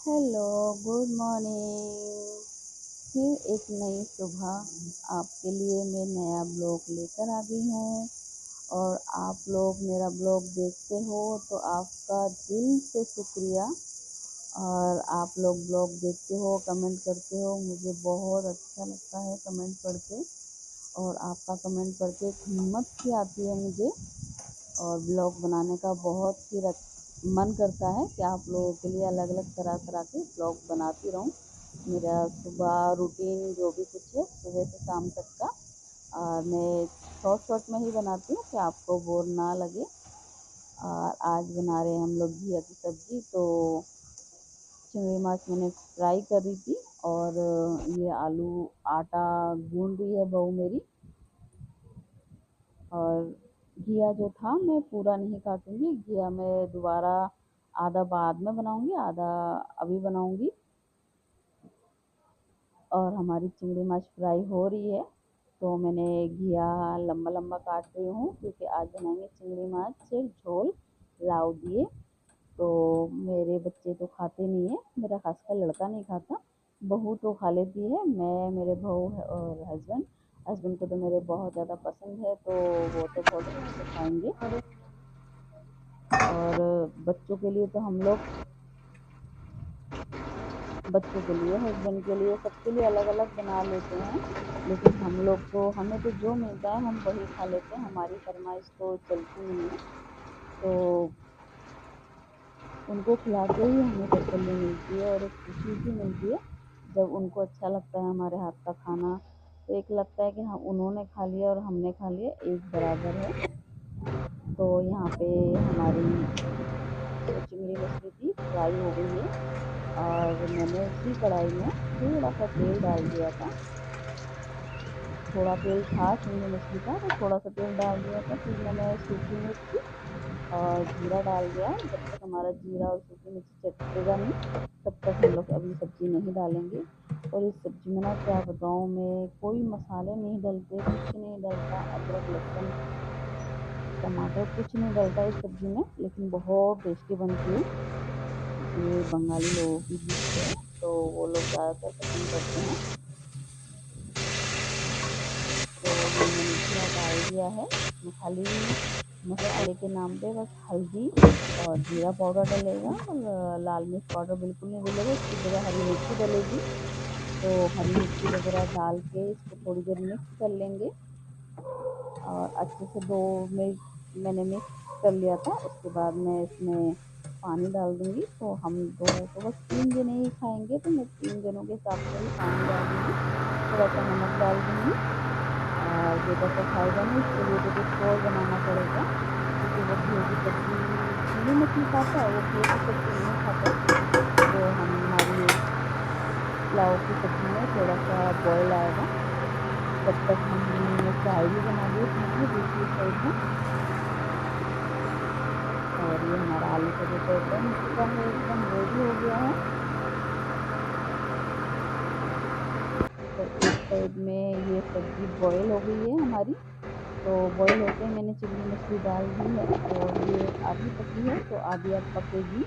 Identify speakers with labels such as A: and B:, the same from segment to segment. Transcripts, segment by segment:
A: Hello, good morning. फिर एक नई सुबह आपके लिए मैं नया ब्लॉग लेकर आ गई हूँ। और आप लोग मेरा ब्लॉग देखते हो तो आपका दिल से शुक्रिया। और आप लोग ब्लॉग देखते हो, कमेंट करते हो, मुझे बहुत अच्छा लगता है कमेंट पढ़ के। और आपका कमेंट पढ़ के हिम्मत सी आती है मुझे, और ब्लॉग बनाने का बहुत ही मन करता है कि आप लोगों के लिए अलग अलग तरह तरह के ब्लॉग बनाती रहूं। मेरा सुबह रूटीन जो भी कुछ है सुबह से शाम तक का, मैं शॉर्ट शॉर्ट में ही बनाती हूँ कि आपको बोर ना लगे। और आज बना रहे हैं हम लोग घिया की सब्ज़ी। तो चिंगड़ी माछ मैंने फ्राई कर रही थी, और ये आलू आटा गूंद रही है बहू मेरी। और घिया जो था मैं पूरा नहीं काटूंगी, घिया मैं दोबारा आधा बाद में बनाऊंगी, आधा अभी बनाऊंगी। और हमारी चिंगड़ी माछ फ्राई हो रही है, तो मैंने घिया लंबा लंबा काट रही हूँ क्योंकि आज बनाएंगे चिंगड़ी माछ से झोल लाउ दिए। तो मेरे बच्चे तो खाते नहीं है, मेरा खासकर लड़का नहीं खाता, बहू तो खा लेती है। मैं, मेरे बहू और हस्बैंड, हस्बैंड को तो मेरे बहुत ज़्यादा पसंद है, तो वो तो बोल रहे हैं कि खाएंगे। और बच्चों के लिए तो हम लोग, बच्चों के लिए, हस्बैंड के लिए, सबके लिए अलग अलग बना लेते हैं। लेकिन हम लोग तो, हमें तो जो मिलता है हम वही खा लेते हैं, हमारी फरमाइश तो चलती नहीं है। तो उनको खिला के ही हमें तसल्ली मिलती है और एक खुशी सी मिलती है जब उनको अच्छा लगता है हमारे हाथ का खाना। तो एक लगता है कि हाँ, उन्होंने खा लिया और हमने खा लिया, एक बराबर है। तो यहाँ पे हमारी जो चिंगड़ी मछली थी फ्राई हो गई है, और मैंने उसी कढ़ाई में थोड़ा सा तेल डाल दिया था। थोड़ा तेल था चिंगड़ी मछली का, तो थोड़ा सा तेल डाल दिया था। फिर मैंने सूखी मिर्च और जीरा डाल दिया। जब तक हमारा जीरा और सूखी मिर्च चटेगा नहीं, तब तक हम लोग अभी सब्ज़ी नहीं डालेंगे। और इस सब्ज़ी में ना क्या बताऊँ मैं, कोई मसाले नहीं डलते, कुछ नहीं डलता, अदरक लहसुन टमाटर कुछ नहीं डलता इस सब्ज़ी में, लेकिन बहुत टेस्टी बनती है। ये बंगाली लोगों की डिश है, तो वो लोग ज़्यादातर पसंद करते हैं। तो ये मैंने जीरा डाल दिया है, इसमें खाली मसाले के नाम पे बस हल्दी और जीरा पाउडर डलेगा, और लाल मिर्च पाउडर बिल्कुल नहीं डलेगा, इसकी जगह हरी मिर्ची डलेगी। तो हरी मिर्ची वगैरह डाल के इसको थोड़ी देर मिक्स कर लेंगे। और अच्छे से 2 मिनट मैंने मिक्स कर लिया था। उसके बाद मैं इसमें पानी डाल दूँगी। तो हम दो तो बस 3 जने ही खाएँगे, तो मैं 3 जनों के हिसाब से ही पानी डाल दूँगी, थोड़ा-सा नमक डाल दूँगी। और बेटा तो खाएगा नहीं, उसके लिए तो कुछ और बनाना पड़ेगा, क्योंकि वो घिये की सब्ज़ी चिंगड़ी मछली खाता है, वो घिये की सब्ज़ी नहीं खाता। तो हमारी पुलाव की सब्ज़ी में थोड़ा-सा बॉयल आएगा, तब तक हमने चाय भी बना ली है मैंने दूसरी साइड में। और ये हमारा आलू का बेटा बन चुका है, एकदम रेडी हो गया है। तो एक साइड में ये सब्ज़ी बॉयल हो गई है हमारी। तो बॉयल होते ही मैंने चिंगड़ी मछली डाल दी है, और ये आधी पकी है तो आधी अब पकेगी।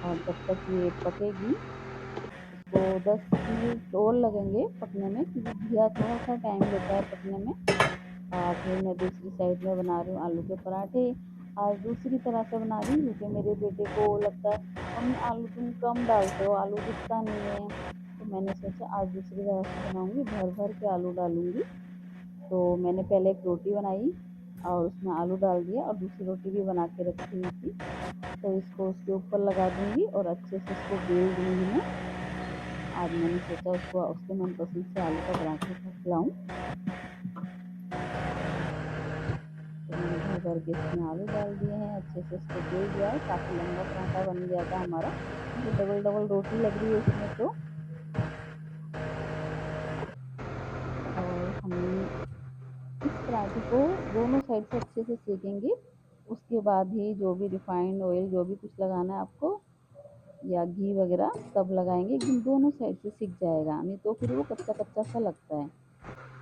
A: और जब तक ये पकेगी, इसको 10 मिनट और लगेंगे पकने में, क्योंकि घिया थोड़ा सा टाइम लेता है पकने में। और फिर मैं दूसरी साइड में बना रही हूँ आलू के पराठे। आज दूसरी तरह से बना रही हूँ क्योंकि मेरे बेटे को लगता है मम्मी आलू तुम कम डालते हो, आलू दिखता नहीं है। तो मैंने सोचा आज दूसरी तरह से बनाऊँगी, भर भर के आलू डालूँगी। तो मैंने पहले एक रोटी बनाई और उसमें आलू डाल दिया, और दूसरी रोटी भी बना के रखी हुई थी। तो इसको उसके ऊपर लगा दूँगी और अच्छे से इसको बेल दूँगी मैं। आज मैंने सोचा उसको उसके मनपसंद से आलू का पराठा खिलाऊँ। तो मैंने भर भर के इसमें आलू डाल दिए हैं, अच्छे से इसको बेल दिया है। काफ़ी लंबा पराठा बन गया था हमारा, क्योंकि डबल डबल रोटी लग रही है इसमें। तो और हम इस पराठे को दोनों साइड से अच्छे से सेकेंगे। उसके बाद ही जो भी रिफाइंड ऑयल जो भी कुछ लगाना है आपको, या घी वगैरह सब लगाएंगे, एकदम दोनों साइड से सिक जाएगा, नहीं तो फिर वो कच्चा कच्चा सा लगता है।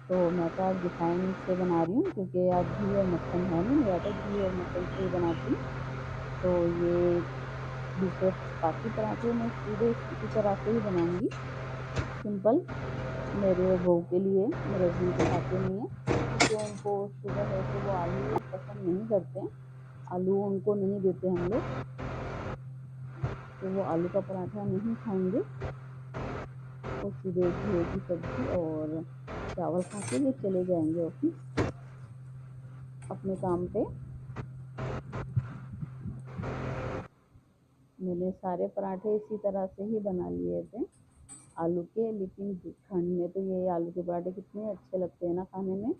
A: तो मैं तो आज रिफाइंड से बना रही हूँ क्योंकि आज घी और मक्खन है नहीं, मेरा तो घी और मक्खन से ही बनाती हूँ। तो ये दूसरे बाकी पराठे मैं सीधे इसी तरह से ही बनाऊंगी, सिंपल। मेरे बहू के लिए, मेरे हस्बैंड तो खाते नहीं हैं क्योंकि उनको शुगर है तो वो आलू पसंद नहीं करते हैं, आलू उनको नहीं देते हम लोग, तो वो आलू का पराठा नहीं खाएंगे। वो सीधे घी की सब्जी और चावल खा के ये चले जाएंगे ऑफिस अपने काम पे। मैंने सारे पराठे इसी तरह से ही बना लिए थे आलू के, लेकिन ठंड में तो ये आलू के पराठे कितने अच्छे लगते हैं ना खाने में।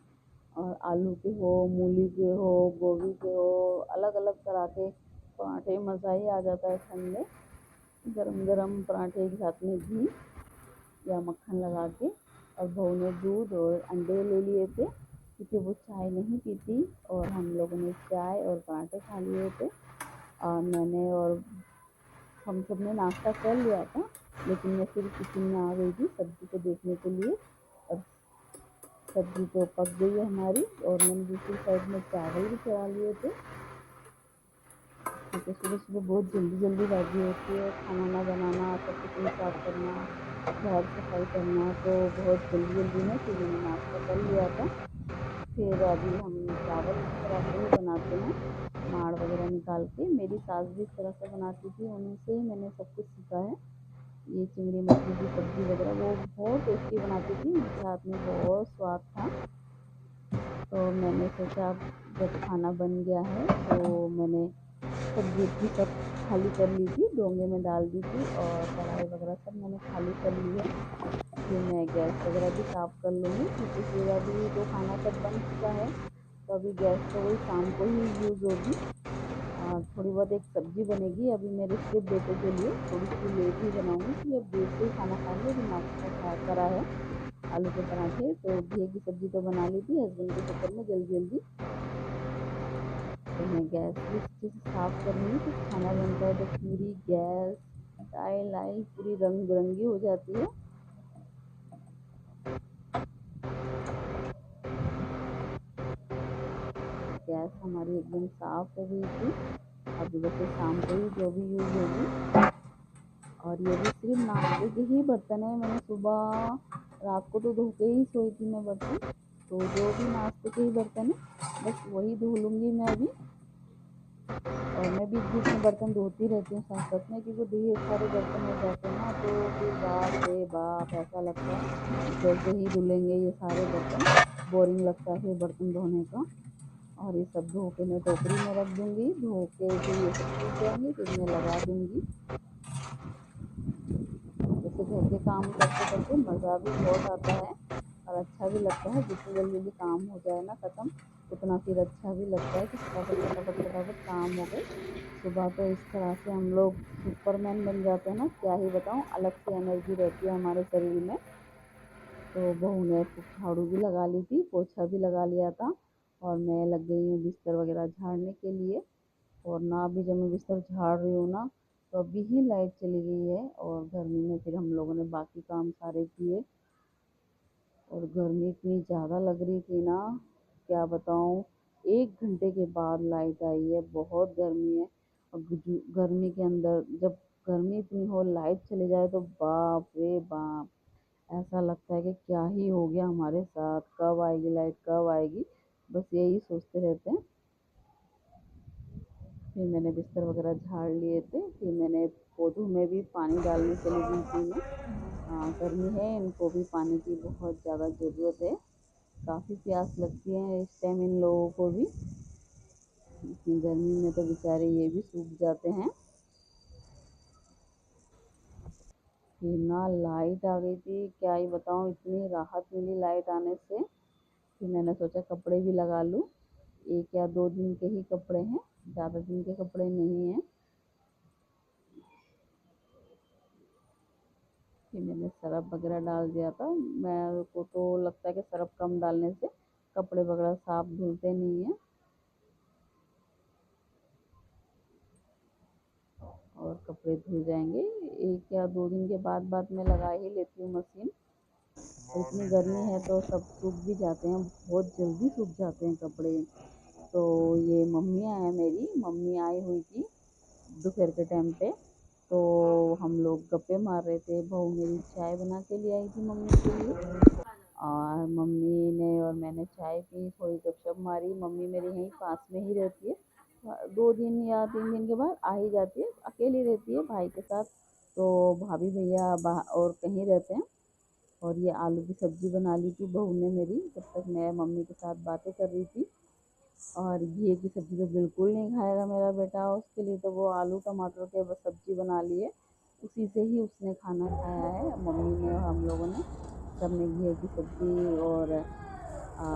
A: और आलू के हो, मूली के हो, गोभी के हो, अलग अलग तरह के पराठे, मज़ा ही आ जाता है ठंड में। गरम गरम पराठे के साथ में घी या मक्खन लगा के। और बहू ने दूध और अंडे ले लिए थे क्योंकि वो चाय नहीं पीती, और हम लोगों ने चाय और पराठे खा लिए थे। और मैंने और हम सब ने नाश्ता कर लिया था, लेकिन मैं फिर किचन में आ गई थी सब्जी को देखने के लिए। और सब्जी तो पक गई है हमारी, और मैंने दूसरी साइड में चावल भी चढ़ा लिए थे क्योंकि सुबह सुबह बहुत जल्दी जल्दीबाजी होती है, खाना वाना बनाना, सब किचन साफ करना, घर सफाई करना, तो बहुत जल्दी जल्दी में फिर मैंने नाश्ता कर लिया था। फिर अभी हम चावल इस तरह से ही बनाते हैं, माड़ वगैरह निकाल के। मेरी सास भी इस तरह से बनाती थी, उन्हीं से ही मैंने सब कुछ सीखा है। ये चिंगड़ी मछली की सब्जी वगैरह वो बहुत टेस्टी बनाती थी, उनके हाथ में बहुत स्वाद था। तो मैंने सोचा अब जब खाना बन गया है तो मैंने सब्जी अपनी सब खाली कर ली थी, डोंगे में डाल दी थी, और कढ़ाई वगैरह सब मैंने खाली कर ली है। फिर मैं गैस वगैरह भी साफ़ कर लूँगी क्योंकि फिर अभी तो खाना सब बन चुका है, तो अभी गैस तो वही शाम को ही यूज़ होगी। थोड़ी बहुत एक सब्ज़ी बनेगी अभी मेरे सिर्फ बेटे के लिए, थोड़ी सी लेट ही बनाऊँगी कि अब देर से ही खाना खाएंगे, अभी नाश्ता करा है आलू के पराठे। तो घी की सब्ज़ी तो बना ली थी हस्बैंड के चक्कर में जल्दी जल्दी। तो मैं गैस भी अच्छे से साफ़ करूँगी, तो खाना बनता है तो पूरी गैस टाइल आइल पूरी रंग बिरंगी हो जाती है। गैस हमारी एकदम साफ़ हो गई थी, अभी वैसे शाम को ही जो भी यूज़ होगी। और ये भी सिर्फ नाश्ते के ही बर्तन है, मैंने सुबह रात को तो धो के ही सोई थी मैं बर्तन, तो जो भी नाश्ते के ही बर्तन है बस वही धो लूँगी मैं अभी। और मैं बीच बीच में बर्तन धोती रहती हूँ साथ साथ में, क्योंकि ढेर सारे बर्तन हो जाते हैं ना, तो फिर बाप रे बाप ऐसा लगता है कि कैसे ही धुलेंगे ये सारे बर्तन, बोरिंग लगता है फिर बर्तन धोने का। और ये सब धो के मैं टोकरी में रख दूँगी, धो के फिर ये सब सूख जाएंगे, फिर मैं लगा दूँगी। जैसे घर के काम करते करते मज़ा भी बहुत आता है और अच्छा भी लगता है, जितनी जल्दी जल्दी काम हो जाए ना ख़त्म, उतना फिर अच्छा भी लगता है कि फटाफट फटाफट फटाफट काम हो गए। सुबह तो इस तरह से हम लोग सुपरमैन बन जाते हैं ना, क्या ही बताऊँ, अलग से एनर्जी रहती है हमारे शरीर में। तो बहू ने झाड़ू भी लगा ली थी, पोछा भी लगा लिया था, और मैं लग गई हूँ बिस्तर वगैरह झाड़ने के लिए। और ना अभी जब मैं बिस्तर झाड़ रही हूँ ना, तो अभी ही लाइट चली गई है, और गर्मी में फिर हम लोगों ने बाकी काम सारे किए। और गर्मी इतनी ज़्यादा लग रही थी ना, क्या बताऊँ, 1 घंटे के बाद लाइट आई है, बहुत गर्मी है। और गर्मी के अंदर जब गर्मी इतनी हो लाइट चली जाए तो बाप रे बाप, ऐसा लगता है कि क्या ही हो गया हमारे साथ, कब आएगी लाइट, कब आएगी, बस यही सोचते रहते हैं। फिर मैंने बिस्तर वगैरह झाड़ लिए थे, फिर मैंने पौधों में भी पानी डालने चली गई थी मैं। गर्मी है, इनको भी पानी की बहुत ज़्यादा ज़रूरत है, काफ़ी प्यास लगती है इस टाइम इन लोगों को भी, इतनी गर्मी में तो बेचारे ये भी सूख जाते हैं। फिर ना लाइट आ गई थी, क्या ही बताऊँ, इतनी राहत मिली लाइट आने से। फिर मैंने सोचा कपड़े भी लगा लूँ, 1 या 2 दिन के ही कपड़े हैं, ज़्यादा दिन के कपड़े नहीं हैं। फिर मैंने सरफ़ वगैरह डाल दिया था, मेरे को तो लगता है कि सरफ़ कम डालने से कपड़े वगैरह साफ धुलते नहीं हैं, और कपड़े धुल जाएंगे। 1 या 2 दिन के बाद बाद मैं लगा ही लेती हूँ मशीन। और इतनी गर्मी है तो सब सूख भी जाते हैं, बहुत जल्दी सूख जाते हैं कपड़े। तो ये मम्मी है, मेरी मम्मी आई हुई थी दोपहर के टाइम पे, लोग गप्पे मार रहे थे। बहू मेरी चाय बना के ले आई थी मम्मी के लिए, और मम्मी ने और मैंने चाय पी, थोड़ी गपशप मारी। मम्मी मेरी यहीं पास में ही रहती है, 2 दिन या 3 दिन के बाद आ ही जाती है। अकेली रहती है भाई के साथ, तो भाभी भैया बाहर और कहीं रहते हैं। और ये आलू की सब्ज़ी बना ली थी बहू ने मेरी, जब तक मैं मम्मी के साथ बातें कर रही थी। और घी की सब्ज़ी तो बिल्कुल नहीं खाएगा मेरा बेटा, उसके लिए तो वो आलू टमाटर के बस सब्ज़ी बना ली है, उसी से ही उसने खाना खाया है। मम्मी ने और हम लोगों ने सबने घी की सब्ज़ी आ,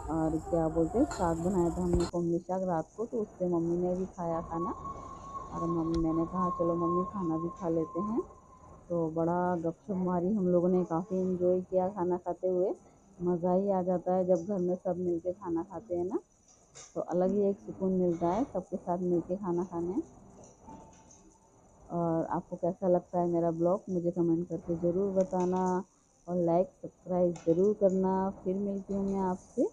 A: और क्या बोलते हैं, साग बनाया था हमने कौंसले साग रात को, तो उससे मम्मी ने भी खाया खाना। और मम्मी, मैंने कहा चलो मम्मी खाना भी खा लेते हैं। तो बड़ा गपशप मारी हम लोगों ने, काफ़ी इन्जॉय किया खाना खाते हुए। मज़ा ही आ जाता है जब घर में सब मिलके खाना खाते हैं ना, तो अलग ही एक सुकून मिलता है सबके साथ मिलके खाना खाने। और आपको कैसा लगता है मेरा ब्लॉग, मुझे कमेंट करके ज़रूर बताना, और लाइक सब्सक्राइब ज़रूर करना। फिर मिलती हूँ मैं आपसे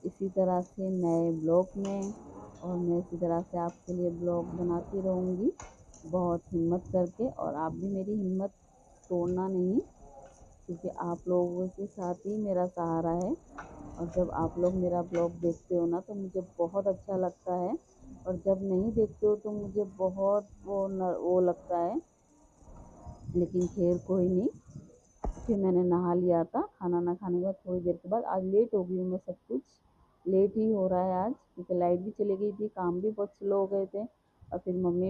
A: इसी तरह से नए ब्लॉग में, और मैं इसी तरह से आपके लिए ब्लॉग बनाती रहूँगी बहुत हिम्मत करके। और आप भी मेरी हिम्मत तोड़ना नहीं, क्योंकि आप लोगों के साथ ही मेरा सहारा है। और जब आप लोग मेरा ब्लॉग देखते हो ना, तो मुझे बहुत अच्छा लगता है, और जब नहीं देखते हो तो मुझे बहुत वो लगता है। लेकिन खैर कोई नहीं। फिर मैंने नहा लिया था, खाना ना खाने के बाद थोड़ी देर के बाद। आज लेट हो गई हूँ मैं, सब कुछ लेट ही हो रहा है आज, क्योंकि लाइट भी चली गई थी, काम भी बहुत स्लो हो गए थे। और फिर मम्मी